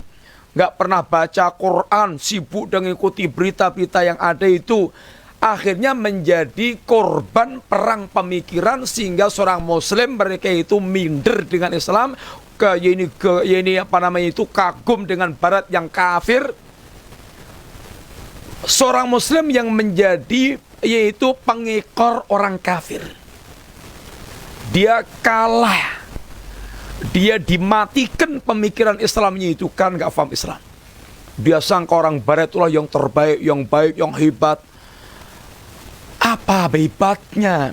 nggak pernah baca Quran, sibuk dengan mengikuti berita-berita yang ada itu, akhirnya menjadi korban perang pemikiran, sehingga seorang muslim mereka itu minder dengan Islam, kagum dengan barat yang kafir. Seorang muslim yang menjadi pengekor orang kafir, dia kalah, dia dimatikan pemikiran Islamnya itu, kan gak paham Islam. Dia sangka orang barat itulah yang terbaik, yang baik, yang hebat. Apa hebatnya?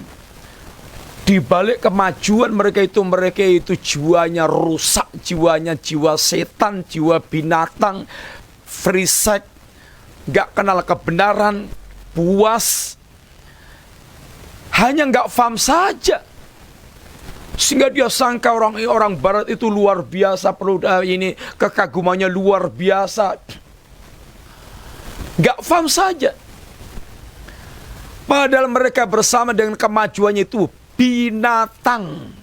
Di balik kemajuan mereka itu jiwanya rusak, jiwanya jiwa setan, jiwa binatang, free sex, gak kenal kebenaran, puas, hanya gak paham saja. Sehingga dia sangka orang barat itu luar biasa, kekagumannya luar biasa. Gak paham saja. Padahal mereka bersama dengan kemajuannya itu binatang,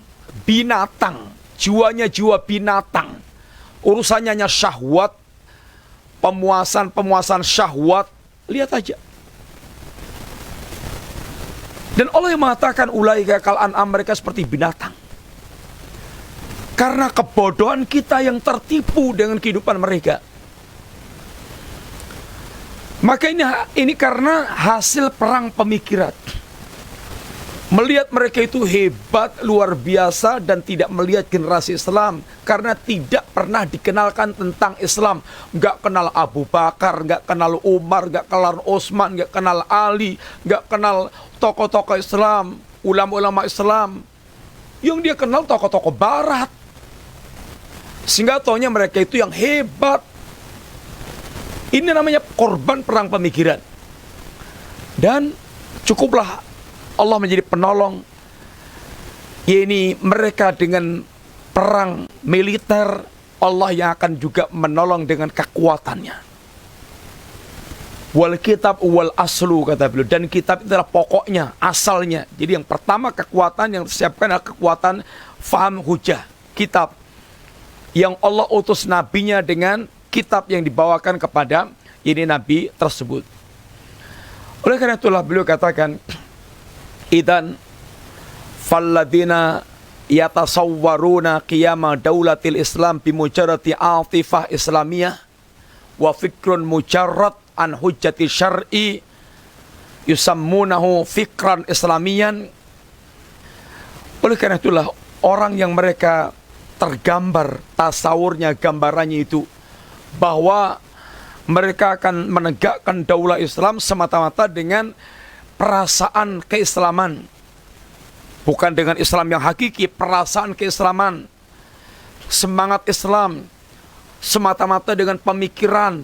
jiwanya jiwa binatang. Urusannya hanya syahwat, pemuasan syahwat. Lihat aja. Dan Allah yang mengatakan ulaika kal an'am, mereka seperti binatang. Karena kebodohan kita yang tertipu dengan kehidupan mereka. Maka ini karena hasil perang pemikiran. Melihat mereka itu hebat, luar biasa, dan tidak melihat generasi Islam. Karena tidak pernah dikenalkan tentang Islam. Nggak kenal Abu Bakar, nggak kenal Umar, nggak kenal Utsman, nggak kenal Ali, nggak kenal tokoh-tokoh Islam, ulama-ulama Islam. Yang dia kenal tokoh-tokoh Barat. Sehingga taunya mereka itu yang hebat. Ini namanya korban perang pemikiran. Dan cukuplah Allah menjadi penolong, yakni mereka dengan perang militer, Allah yang akan juga menolong dengan kekuatannya. Wal kitab wal aslu, kata beliau, dan kitab itu adalah pokoknya, asalnya. Jadi yang pertama kekuatan yang disiapkan adalah kekuatan faham hujah, kitab yang Allah utus nabinya dengan kitab yang dibawakan kepada ini nabi tersebut. Oleh karena itulah beliau katakan, idan falladina yatasawwaruna qiyama daulatil Islam bimujarrati atifah islamiyah wa fikrun mujarrad an hujjati syar'i yusammunahu fikran islamiyan. Oleh karena itulah orang yang mereka tergambar tasawurnya, gambarannya itu bahwa mereka akan menegakkan daulah Islam semata-mata dengan perasaan keislaman, bukan dengan Islam yang hakiki, perasaan keislaman, semangat Islam, semata-mata dengan pemikiran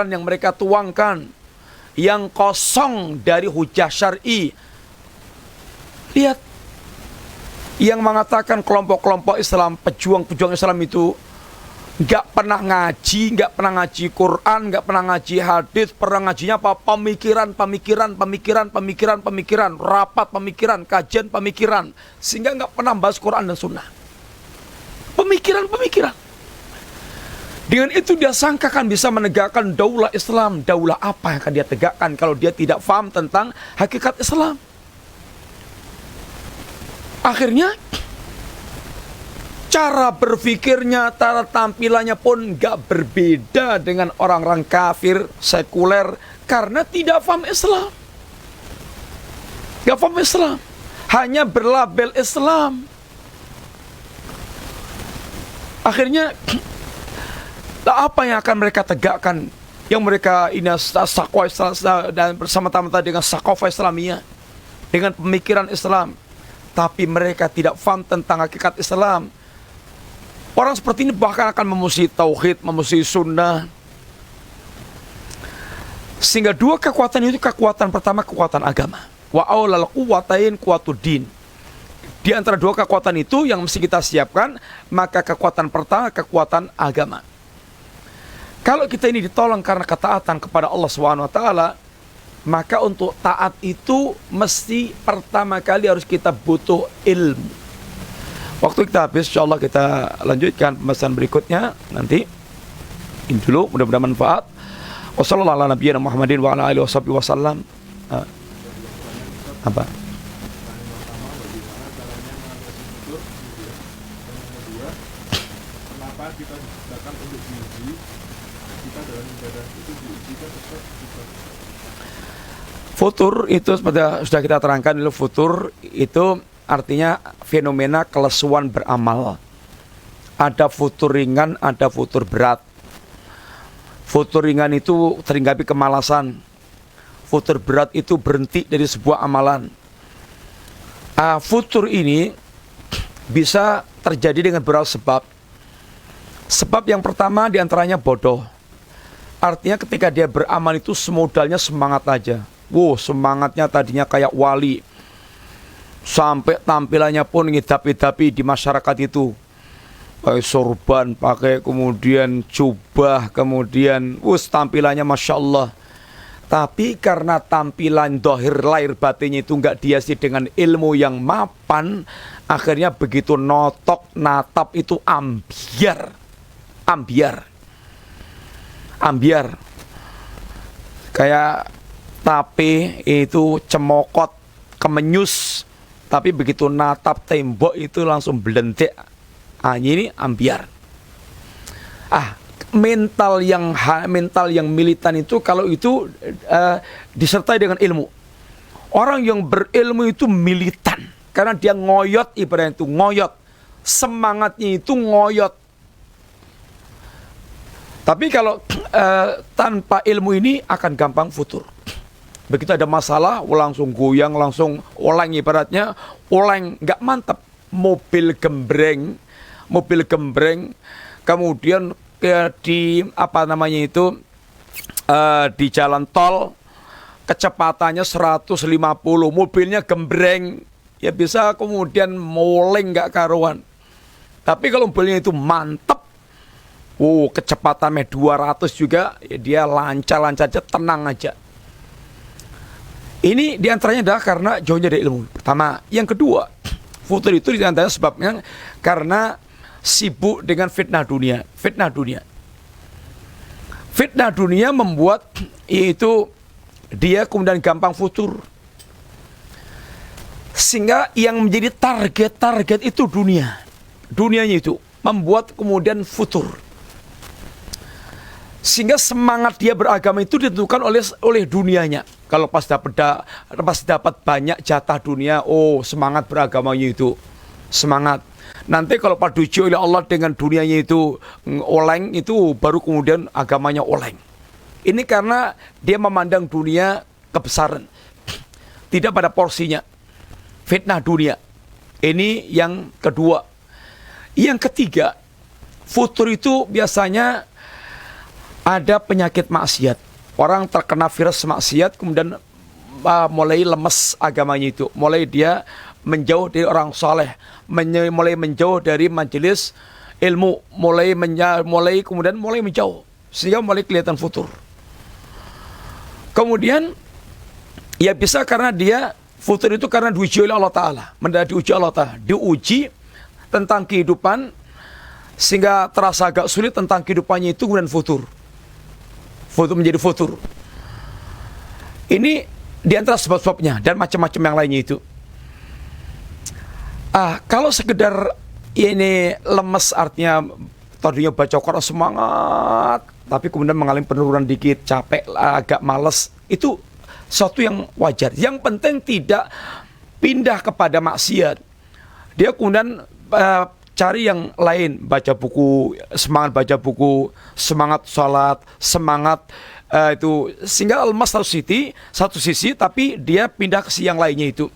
yang mereka tuangkan, yang kosong dari hujah syar'i. Lihat, yang mengatakan kelompok-kelompok Islam, pejuang-pejuang Islam itu nggak pernah ngaji Quran, nggak pernah ngaji hadis, pernah ngajinya apa? Pemikiran, rapat pemikiran, kajian pemikiran, sehingga nggak pernah bahas Quran dan Sunnah. Pemikiran. Dengan itu dia sangkakan bisa menegakkan daulah Islam. Daulah apa yang akan dia tegakkan kalau dia tidak paham tentang hakikat Islam? Akhirnya cara berpikirnya, cara tampilannya pun gak berbeda dengan orang-orang kafir, sekuler, karena tidak paham Islam. Gak paham Islam, hanya berlabel Islam. Akhirnya, apa yang akan mereka tegakkan? Yang mereka ini sakwa dan bersama-sama dengan sakwa Islamiyah, dengan pemikiran Islam, tapi mereka tidak paham tentang hakikat Islam. Orang seperti ini bahkan akan memusuhi tauhid, memusuhi sunnah. Sehingga dua kekuatan itu, kekuatan pertama kekuatan agama. Wa aulal quwatain quwatuddin. Di antara dua kekuatan itu yang mesti kita siapkan, maka kekuatan pertama kekuatan agama. Kalau kita ini ditolong karena ketaatan kepada Allah SWT, maka untuk taat itu mesti pertama kali harus kita butuh ilmu. Waktu kita habis, insya Allah kita lanjutkan pembahasan berikutnya nanti. Ini dulu, mudah-mudahan manfaat. Wassalamualaikum warahmatullahi wabarakatuh. Apa? Kenapa kita diciptakan untuk diuji? Kita dalam ibadah itu diujikan futur itu seperti sudah kita terangkan dulu. Futur itu artinya fenomena kelesuan beramal. Ada futur ringan, ada futur berat. Futur ringan itu terhinggapi kemalasan. Futur berat itu berhenti dari sebuah amalan. Futur ini bisa terjadi dengan beberapa sebab. Sebab yang pertama diantaranya bodoh. Artinya ketika dia beramal itu semodalnya semangat aja. Semangatnya tadinya kayak wali, sampai tampilannya pun ngidap-idapi di masyarakat itu, pakai sorban, pakai kemudian jubah, kemudian tampilannya Masya Allah. Tapi karena tampilan dohir lahir batinnya itu nggak dihiasi dengan ilmu yang mapan, akhirnya begitu notok natap itu ambiar. Kayak tape itu cemokot, kemenyus, tapi begitu natap tembok itu langsung belentik. Ini ambiar. Mental yang militan itu kalau itu disertai dengan ilmu. Orang yang berilmu itu militan. Karena dia ngoyot, ibaratnya itu ngoyot. Semangatnya itu ngoyot. Tapi kalau tanpa ilmu ini akan gampang futur. Begitu ada masalah, langsung goyang, langsung oleng ibaratnya. Oleng, nggak mantap. Mobil gembreng. Kemudian di di jalan tol. Kecepatannya 150, mobilnya gembreng, ya bisa kemudian moleng nggak karuan. Tapi kalau mobilnya itu mantep, kecepatannya 200 juga, ya dia lancar-lancar aja, tenang aja. Ini diantaranya adalah karena jauhnya dari ilmu. Pertama, yang kedua, futur itu diantaranya sebabnya karena sibuk dengan fitnah dunia. Fitnah dunia membuat yaitu dia kemudian gampang futur. Sehingga yang menjadi target itu dunianya itu membuat kemudian futur. Sehingga semangat dia beragama itu ditentukan oleh dunianya. Kalau pas dapat banyak jatah dunia, semangat beragamanya itu semangat. Nanti kalau pas diuji oleh Allah dengan dunianya itu oleng, itu baru kemudian agamanya oleng. Ini karena dia memandang dunia kebesaran, tidak pada porsinya. Fitnah dunia. Ini yang kedua. Yang ketiga, futur itu biasanya ada penyakit maksiat. Orang terkena virus maksiat, kemudian mulai lemes agamanya itu. Mulai dia menjauh dari orang soleh, mulai menjauh dari majelis ilmu, mulai menjauh. Sehingga mulai kelihatan futur. Kemudian ya bisa karena dia futur itu karena diuji oleh Allah Ta'ala. Diuji Allah Ta'ala. Diuji tentang kehidupan sehingga terasa agak sulit tentang kehidupannya itu kemudian futur. Futur menjadi futur. Ini diantara sebab-sebabnya dan macam-macam yang lainnya itu. Kalau sekedar ini lemes artinya tadinya baca Quran semangat, tapi kemudian mengalami penurunan dikit, capek, agak malas, itu sesuatu yang wajar. Yang penting tidak pindah kepada maksiat. Dia kemudian cari yang lain, baca buku, semangat sholat, semangat itu sehingga lemas satu sisi, tapi dia pindah ke yang lainnya itu.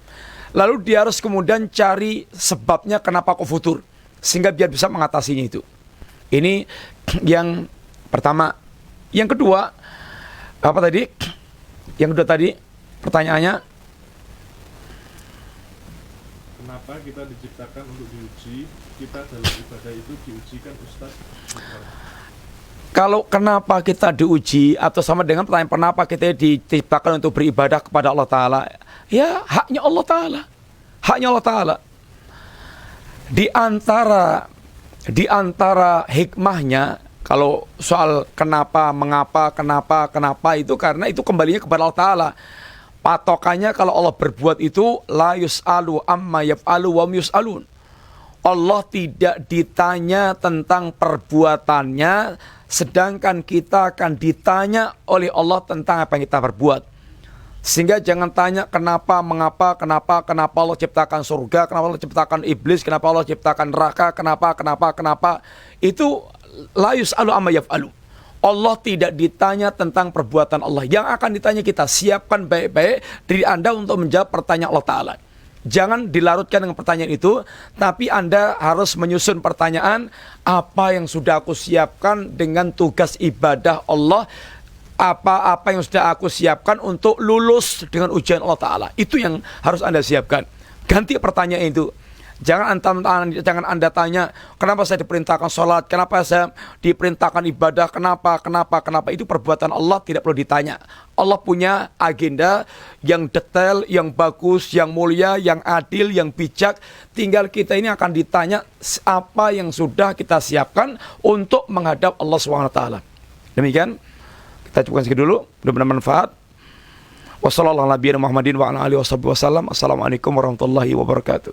Lalu dia harus kemudian cari sebabnya kenapa kok futur, sehingga biar bisa mengatasinya itu. Ini yang pertama. Yang kedua, apa tadi? Yang kedua tadi pertanyaannya, kenapa kita diciptakan untuk diuji? Kita dalam ibadah itu diujikan, Ustaz. Kalau kenapa kita diuji atau sama dengan pertanyaan kenapa kita diciptakan untuk beribadah kepada Allah Ta'ala, ya haknya Allah Ta'ala. Haknya Allah Ta'ala. Di antara hikmahnya, kalau soal kenapa, mengapa, kenapa itu karena itu kembalinya kepada Allah Ta'ala. Patokannya kalau Allah berbuat itu la yus'alu amma yaf'alu wa yus'alun. Allah tidak ditanya tentang perbuatannya, sedangkan kita akan ditanya oleh Allah tentang apa yang kita perbuat. Sehingga jangan tanya kenapa, mengapa, kenapa Allah ciptakan surga, kenapa Allah ciptakan iblis, kenapa Allah ciptakan neraka, kenapa. Itu la yus'alu amma yaf'alu. Allah tidak ditanya tentang perbuatan Allah. Yang akan ditanya kita, siapkan baik-baik diri Anda untuk menjawab pertanyaan Allah Ta'ala. Jangan dilarutkan dengan pertanyaan itu, tapi Anda harus menyusun pertanyaan, apa yang sudah aku siapkan dengan tugas ibadah Allah, apa yang sudah aku siapkan untuk lulus dengan ujian Allah Ta'ala. Itu yang harus Anda siapkan. Ganti pertanyaan itu. Jangan Anda tanya, kenapa saya diperintahkan sholat, kenapa saya diperintahkan ibadah, kenapa. Itu perbuatan Allah, tidak perlu ditanya. Allah punya agenda yang detail, yang bagus, yang mulia, yang adil, yang bijak. Tinggal kita ini akan ditanya apa yang sudah kita siapkan untuk menghadap Allah SWT. Demikian, kita cukupkan segitu dulu, mudah-mudahan manfaat. Wassalamualaikum warahmatullahi wabarakatuh.